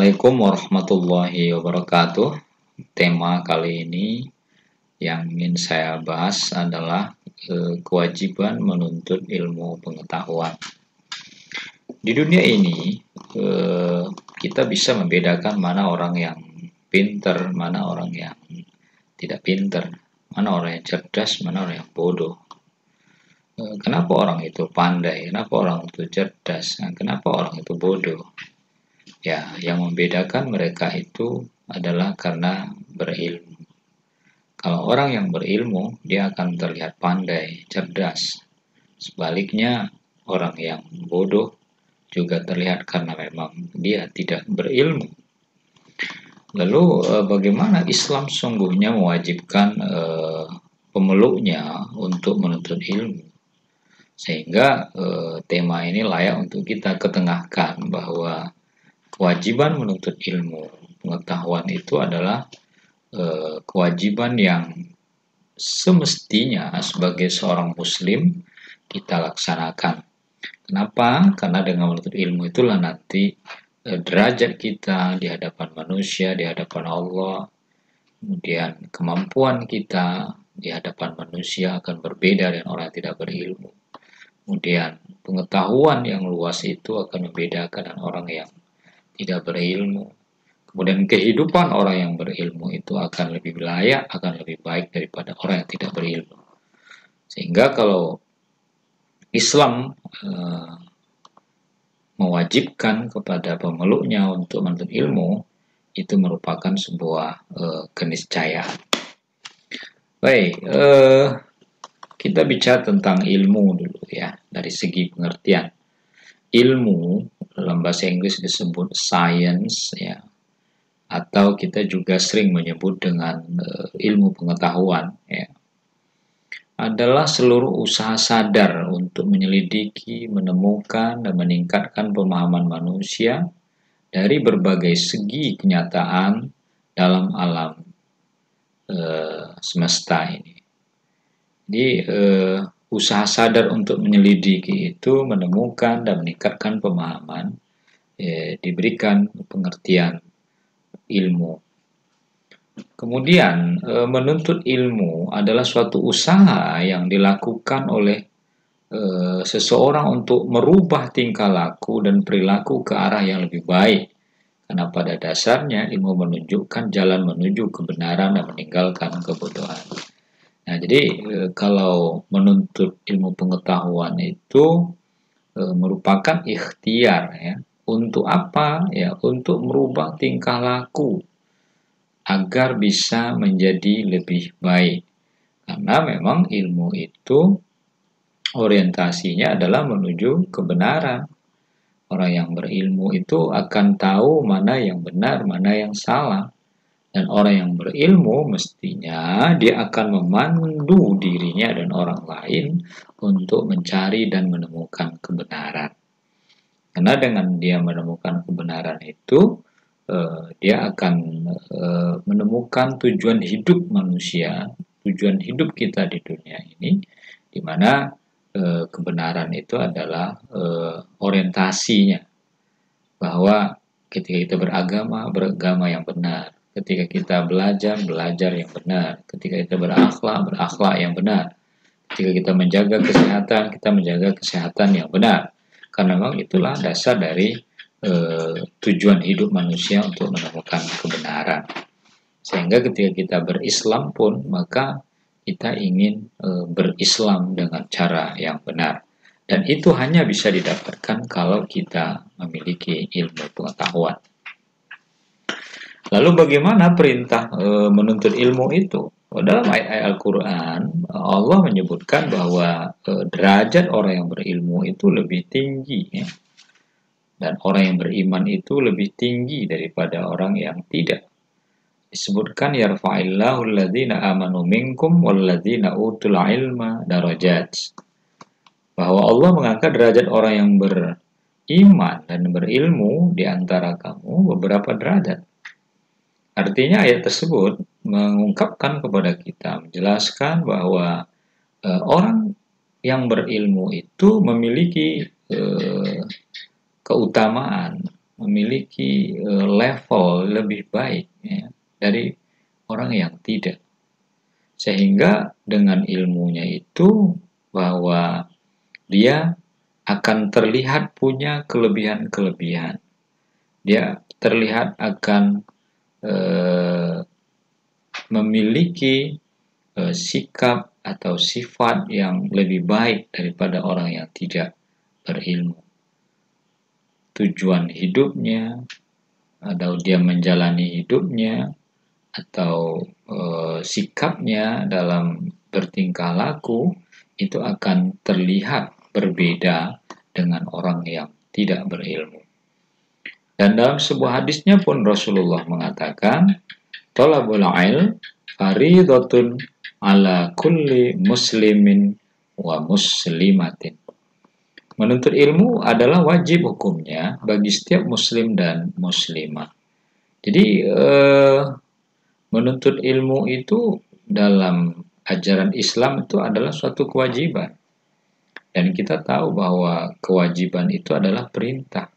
Assalamualaikum warahmatullahi wabarakatuh. Tema kali ini yang ingin saya bahas adalah kewajiban menuntut ilmu pengetahuan. Di dunia ini kita bisa membedakan mana orang yang pinter, mana orang yang tidak pinter, mana orang yang cerdas, mana orang yang bodoh. Kenapa orang itu pandai? Kenapa orang itu cerdas? Kenapa orang itu bodoh? Ya, yang membedakan mereka itu adalah karena berilmu. Kalau orang yang berilmu, dia akan terlihat pandai, cerdas. Sebaliknya, orang yang bodoh juga terlihat karena memang dia tidak berilmu. Lalu, bagaimana Islam sungguhnya mewajibkan pemeluknya untuk menuntut ilmu? Sehingga tema ini layak untuk kita ketengahkan bahwa kewajiban menuntut ilmu pengetahuan itu adalah kewajiban yang semestinya sebagai seorang muslim kita laksanakan. Kenapa? Karena dengan menuntut ilmu itulah nanti derajat kita di hadapan manusia, di hadapan Allah, kemudian kemampuan kita di hadapan manusia akan berbeda dengan orang yang tidak berilmu. Kemudian pengetahuan yang luas itu akan membedakan dengan orang yang tidak berilmu. Kemudian kehidupan orang yang berilmu itu akan lebih layak, akan lebih baik daripada orang yang tidak berilmu. Sehingga kalau Islam mewajibkan kepada pemeluknya untuk menuntut ilmu, itu merupakan sebuah keniscayaan. Baik, kita bicara tentang ilmu dulu ya, dari segi pengertian. Ilmu dalam bahasa Inggris disebut science ya, atau kita juga sering menyebut dengan ilmu pengetahuan ya, adalah seluruh usaha sadar untuk menyelidiki, menemukan dan meningkatkan pemahaman manusia dari berbagai segi kenyataan dalam alam semesta ini. Jadi usaha sadar untuk menyelidiki itu menemukan dan meningkatkan pemahaman, diberikan pengertian ilmu. Kemudian menuntut ilmu adalah suatu usaha yang dilakukan oleh seseorang untuk merubah tingkah laku dan perilaku ke arah yang lebih baik. Karena pada dasarnya ilmu menunjukkan jalan menuju kebenaran dan meninggalkan kebodohan. Nah, jadi kalau menuntut ilmu pengetahuan itu merupakan ikhtiar ya. Untuk apa? Ya, untuk merubah tingkah laku agar bisa menjadi lebih baik. Karena memang ilmu itu orientasinya adalah menuju kebenaran. Orang yang berilmu itu akan tahu mana yang benar, mana yang salah. Dan orang yang berilmu mestinya dia akan memandu dirinya dan orang lain untuk mencari dan menemukan kebenaran. Karena dengan dia menemukan kebenaran itu, dia akan menemukan tujuan hidup manusia, tujuan hidup kita di dunia ini, di mana kebenaran itu adalah orientasinya, bahwa ketika kita beragama yang benar. Ketika kita belajar yang benar. Ketika kita berakhlak yang benar. Ketika kita menjaga kesehatan yang benar. Karena memang itulah dasar dari tujuan hidup manusia untuk menemukan kebenaran. Sehingga ketika kita berislam pun, maka kita ingin berislam dengan cara yang benar. Dan itu hanya bisa didapatkan kalau kita memiliki ilmu pengetahuan. Lalu bagaimana perintah menuntut ilmu itu? Dalam ayat-ayat Al-Quran, Allah menyebutkan bahwa derajat orang yang berilmu itu lebih tinggi. Ya. Dan orang yang beriman itu lebih tinggi daripada orang yang tidak. Disebutkan, yarfa'illahu alladhina amanu minkum walladhina utul ilma darajat. Bahwa Allah mengangkat derajat orang yang beriman dan berilmu di antara kamu beberapa derajat. Artinya ayat tersebut mengungkapkan kepada kita, menjelaskan bahwa orang yang berilmu itu memiliki keutamaan, memiliki level lebih baik ya, dari orang yang tidak. Sehingga dengan ilmunya itu bahwa dia akan terlihat punya kelebihan-kelebihan. Dia terlihat akan memiliki sikap atau sifat yang lebih baik daripada orang yang tidak berilmu. Tujuan hidupnya, atau dia menjalani hidupnya, atau sikapnya dalam bertingkah laku itu akan terlihat berbeda dengan orang yang tidak berilmu. Dan dalam sebuah hadisnya pun Rasulullah mengatakan, "Thalabul ilm fariidatun ala kulli muslimin wa muslimatin." Menuntut ilmu adalah wajib hukumnya bagi setiap muslim dan muslimah. Jadi menuntut ilmu itu dalam ajaran Islam itu adalah suatu kewajiban. Dan kita tahu bahwa kewajiban itu adalah perintah.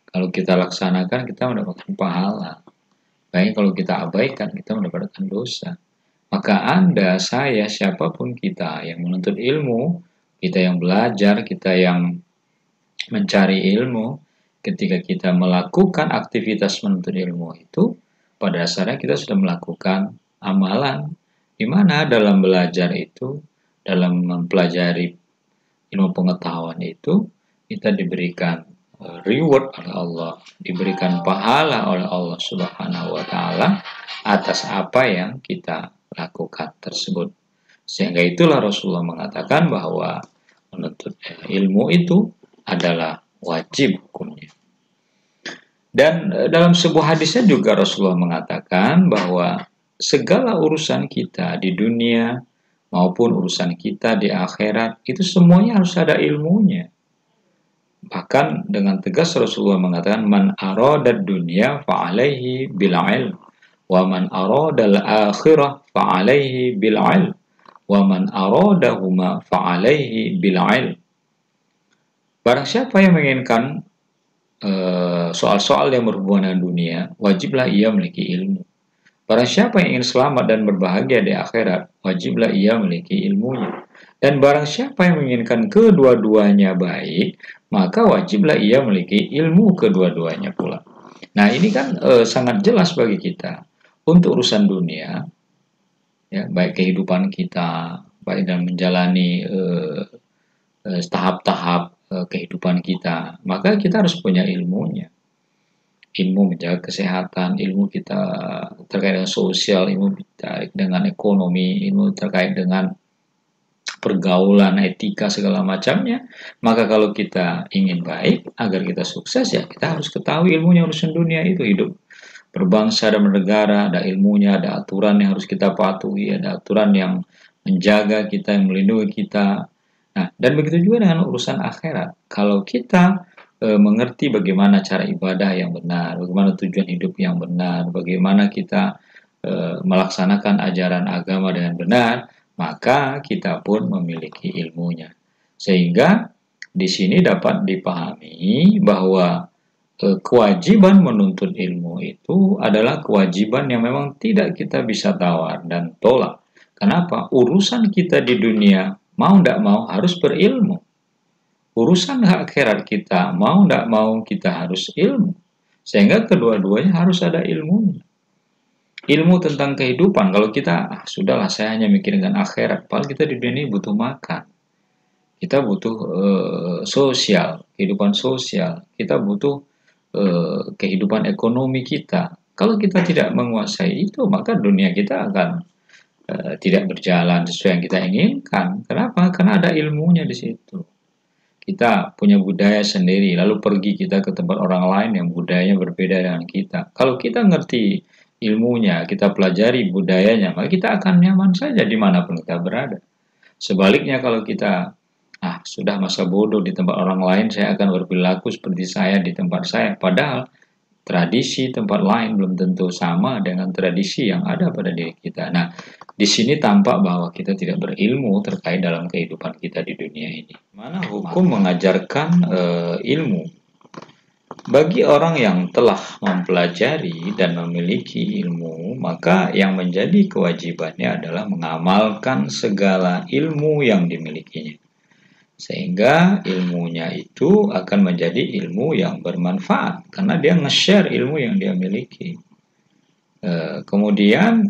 Kalau kita laksanakan, kita mendapatkan pahala. Baik kalau kita abaikan, kita mendapatkan dosa. Maka Anda, saya, siapapun kita yang menuntut ilmu, kita yang belajar, kita yang mencari ilmu, ketika kita melakukan aktivitas menuntut ilmu itu, pada dasarnya kita sudah melakukan amalan. Di mana dalam belajar itu, dalam mempelajari ilmu pengetahuan itu, kita diberikan reward oleh Allah, diberikan pahala oleh Allah Subhanahu wa taala atas apa yang kita lakukan tersebut. Sehingga itulah Rasulullah mengatakan bahwa menuntut ilmu itu adalah wajib hukumnya. Dan dalam sebuah hadisnya juga Rasulullah mengatakan bahwa segala urusan kita di dunia maupun urusan kita di akhirat itu semuanya harus ada ilmunya. Bahkan dengan tegas Rasulullah mengatakan, "Man aradad dunya fa'alaihi bil ilm, wa man aradal akhirah fa'alaihi bil ilm, wa man aradahuma fa'alaihi bil ilm." Barang siapa yang menginginkan soal-soal yang berhubungan dengan dunia, wajiblah ia memiliki ilmu. Barang siapa yang ingin selamat dan berbahagia di akhirat, wajiblah ia memiliki ilmunya. Dan barang siapa yang menginginkan kedua-duanya baik, maka wajiblah ia memiliki ilmu kedua-duanya pula. Nah, ini kan sangat jelas bagi kita. Untuk urusan dunia, ya, baik kehidupan kita, baik dalam menjalani tahap-tahap kehidupan kita, maka kita harus punya ilmunya. Ilmu menjaga kesehatan, ilmu kita terkait dengan sosial, ilmu terkait dengan ekonomi, ilmu terkait dengan pergaulan, etika, segala macamnya. Maka kalau kita ingin baik, agar kita sukses, ya kita harus ketahui ilmunya urusan dunia itu. Hidup berbangsa dan bernegara, ada ilmunya, ada aturan yang harus kita patuhi, ada aturan yang menjaga kita, yang melindungi kita. Nah, dan begitu juga dengan urusan akhirat. Kalau kita mengerti bagaimana cara ibadah yang benar, bagaimana tujuan hidup yang benar, bagaimana kita melaksanakan ajaran agama dengan benar, maka kita pun memiliki ilmunya. Sehingga di sini dapat dipahami bahwa kewajiban menuntut ilmu itu adalah kewajiban yang memang tidak kita bisa tawar dan tolak. Kenapa? Urusan kita di dunia mau tidak mau harus berilmu. Urusan akhirat kita mau tidak mau kita harus ilmu. Sehingga kedua-duanya harus ada ilmunya. Ilmu tentang kehidupan, kalau kita, sudahlah saya hanya mikir dengan akhirat, padahal kita di dunia ini butuh makan. Kita butuh sosial, kehidupan sosial. Kita butuh kehidupan ekonomi kita. Kalau kita tidak menguasai itu, maka dunia kita akan tidak berjalan sesuai yang kita inginkan. Kenapa? Karena ada ilmunya di situ. Kita punya budaya sendiri, lalu pergi kita ke tempat orang lain yang budayanya berbeda dengan kita. Kalau kita ngerti ilmunya, kita pelajari budayanya, maka kita akan nyaman saja dimanapun kita berada. Sebaliknya kalau kita, sudah masa bodoh di tempat orang lain, saya akan berperilaku seperti saya di tempat saya. Padahal tradisi tempat lain belum tentu sama dengan tradisi yang ada pada diri kita. Nah, di sini tampak bahwa kita tidak berilmu terkait dalam kehidupan kita di dunia ini. Mana hukum mengajarkan ilmu? Bagi orang yang telah mempelajari dan memiliki ilmu, maka yang menjadi kewajibannya adalah mengamalkan segala ilmu yang dimilikinya. Sehingga ilmunya itu akan menjadi ilmu yang bermanfaat karena dia nge-share ilmu yang dia miliki. Kemudian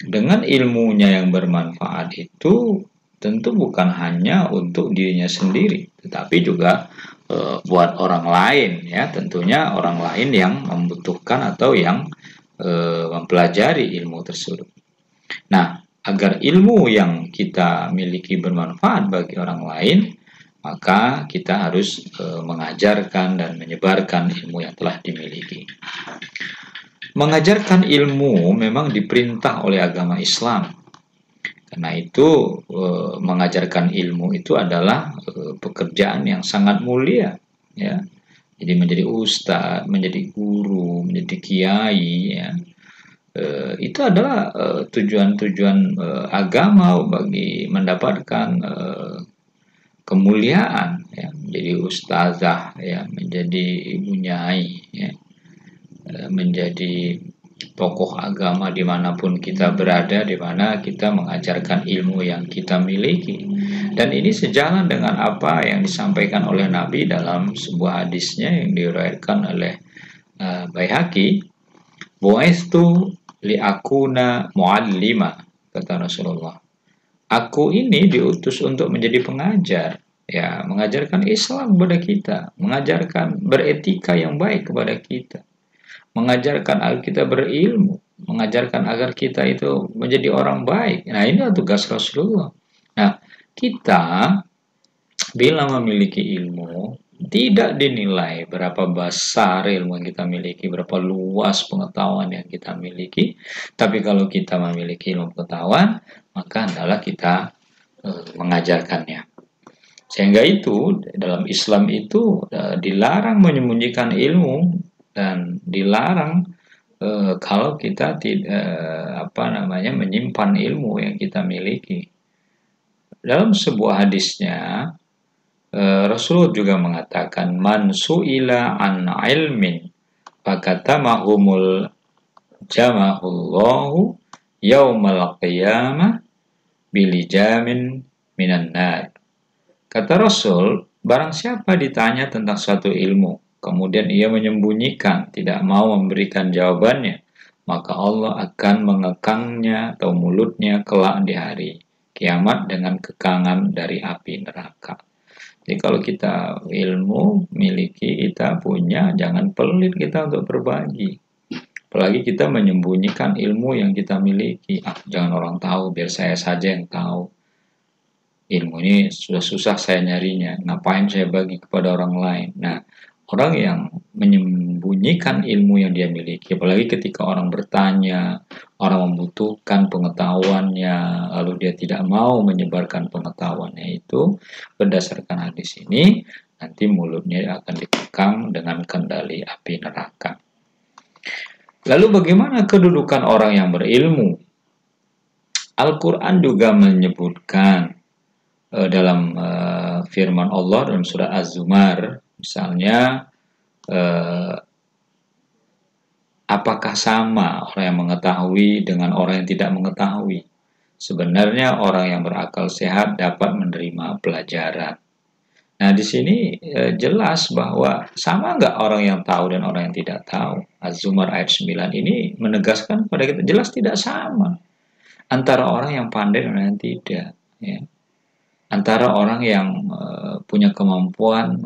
dengan ilmunya yang bermanfaat itu tentu bukan hanya untuk dirinya sendiri, tetapi juga buat orang lain, ya, tentunya orang lain yang membutuhkan atau yang mempelajari ilmu tersebut. Nah, agar ilmu yang kita miliki bermanfaat bagi orang lain, maka kita harus mengajarkan dan menyebarkan ilmu yang telah dimiliki. Mengajarkan ilmu memang diperintah oleh agama Islam. Karena itu mengajarkan ilmu itu adalah pekerjaan yang sangat mulia, ya. Jadi menjadi ustadz, menjadi guru, menjadi kiai, ya. Itu adalah tujuan-tujuan agama bagi mendapatkan kemuliaan, ya. Menjadi ustazah, ya, menjadi ibu nyai, ya. Menjadi tokoh agama dimanapun kita berada, di mana kita mengajarkan ilmu yang kita miliki. Dan ini sejalan dengan apa yang disampaikan oleh Nabi dalam sebuah hadisnya yang diriwayatkan oleh Baihaqi. Bu'aistu li'akuna mu'allima, kata Rasulullah. Aku ini diutus untuk menjadi pengajar, ya, mengajarkan Islam kepada kita, mengajarkan beretika yang baik kepada kita, mengajarkan agar kita berilmu, mengajarkan agar kita itu menjadi orang baik. Nah, ini adalah tugas Rasulullah. Nah, kita bila memiliki ilmu, tidak dinilai berapa besar ilmu yang kita miliki, berapa luas pengetahuan yang kita miliki, tapi kalau kita memiliki ilmu pengetahuan, maka adalah kita mengajarkannya. Sehingga itu dalam Islam itu dilarang menyembunyikan ilmu dan dilarang kalau kita tidak menyimpan ilmu yang kita miliki. Dalam sebuah hadisnya Rasulullah juga mengatakan, man su'ila an ilmin fakatamahumul jamahullahu yaumal qiyamah bilijamin minan nar. Kata Rasul, barang siapa ditanya tentang suatu ilmu, kemudian ia menyembunyikan, tidak mau memberikan jawabannya, maka Allah akan mengekangnya atau mulutnya kelak di hari kiamat dengan kekangan dari api neraka. Jadi kalau kita ilmu miliki, kita punya, jangan pelit kita untuk berbagi. Apalagi kita menyembunyikan ilmu yang kita miliki. Jangan orang tahu, biar saya saja yang tahu. Ilmu ini sudah susah saya nyarinya, ngapain saya bagi kepada orang lain. Nah, orang yang menyembunyikan ilmu yang dia miliki, apalagi ketika orang bertanya, orang membutuhkan pengetahuannya, lalu dia tidak mau menyebarkan pengetahuannya itu, berdasarkan hadis ini, nanti mulutnya akan dikekang dengan kendali api neraka. Lalu bagaimana kedudukan orang yang berilmu? Al-Quran juga menyebutkan dalam firman Allah dalam surah Az-Zumar, misalnya, apakah sama orang yang mengetahui dengan orang yang tidak mengetahui? Sebenarnya orang yang berakal sehat dapat menerima pelajaran. Nah, di sini jelas bahwa sama nggak orang yang tahu dan orang yang tidak tahu. Az-Zumar ayat 9 ini menegaskan pada kita jelas tidak sama antara orang yang pandai dan orang yang tidak, ya. Antara orang yang punya kemampuan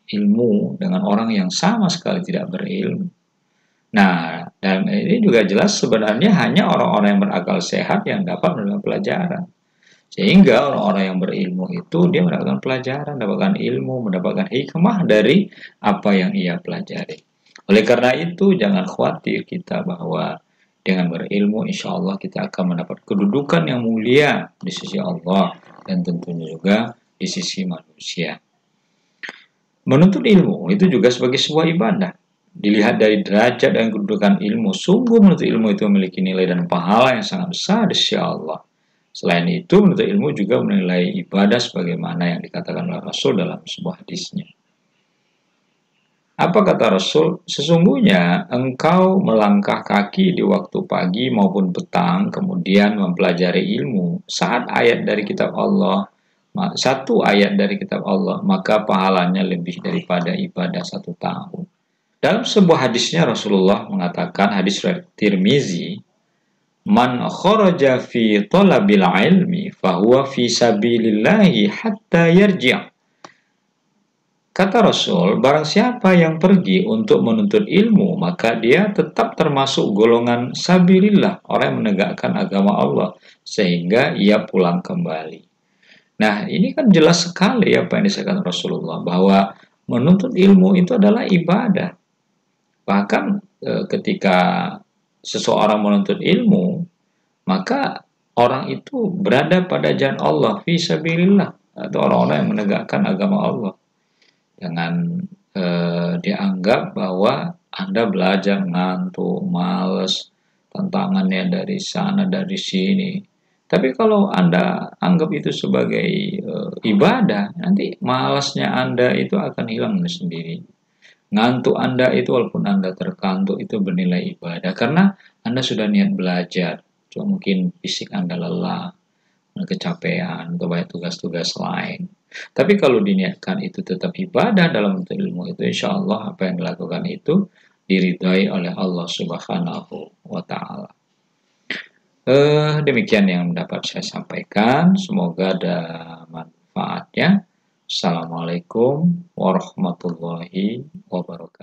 ilmu dengan orang yang sama sekali tidak berilmu. Nah, dan ini juga jelas sebenarnya hanya orang-orang yang berakal sehat yang dapat menerima pelajaran. Sehingga orang-orang yang berilmu itu dia mendapatkan pelajaran, mendapatkan ilmu, mendapatkan hikmah dari apa yang ia pelajari. Oleh karena itu, jangan khawatir kita bahwa dengan berilmu, insya Allah kita akan mendapat kedudukan yang mulia di sisi Allah dan tentunya juga di sisi manusia. Menuntut ilmu itu juga sebagai sebuah ibadah. Dilihat dari derajat dan kedudukan ilmu, sungguh menuntut ilmu itu memiliki nilai dan pahala yang sangat besar di sisi Allah. Selain itu, menuntut ilmu juga menilai ibadah sebagaimana yang dikatakan oleh Rasul dalam sebuah hadisnya. Apa kata Rasul? Sesungguhnya engkau melangkah kaki di waktu pagi maupun petang, kemudian mempelajari ilmu saat ayat dari kitab Allah, satu ayat dari kitab Allah, maka pahalanya lebih daripada ibadah 1 tahun. Dalam sebuah hadisnya Rasulullah mengatakan, hadis riwayat Tirmizi, man kharaja fi talabil ilmi fahuwa fi sabilillahi hatta yarji'. Kata Rasul, barang siapa yang pergi untuk menuntut ilmu, maka dia tetap termasuk golongan sabilillah, orang yang menegakkan agama Allah, sehingga ia pulang kembali. Nah, ini kan jelas sekali apa yang disampaikan Rasulullah, bahwa menuntut ilmu itu adalah ibadah. Bahkan ketika seseorang menuntut ilmu, maka orang itu berada pada jalan Allah, fi sabilillah, atau orang-orang yang menegakkan agama Allah. Jangan dianggap bahwa Anda belajar ngantuk, males, tantangannya dari sana, dari sini. Tapi kalau Anda anggap itu sebagai ibadah, nanti malasnya Anda itu akan hilang sendiri. Ngantuk Anda itu, walaupun Anda terkantuk, itu bernilai ibadah. Karena Anda sudah niat belajar. Cuma mungkin fisik Anda lelah, kecapean, atau banyak tugas-tugas lain. Tapi kalau diniatkan itu tetap ibadah dalam bentuk ilmu itu, insya Allah apa yang dilakukan itu diridhai oleh Allah Subhanahu wa Ta'ala. Demikian yang dapat saya sampaikan. Semoga ada manfaatnya. Assalamualaikum warahmatullahi wabarakatuh.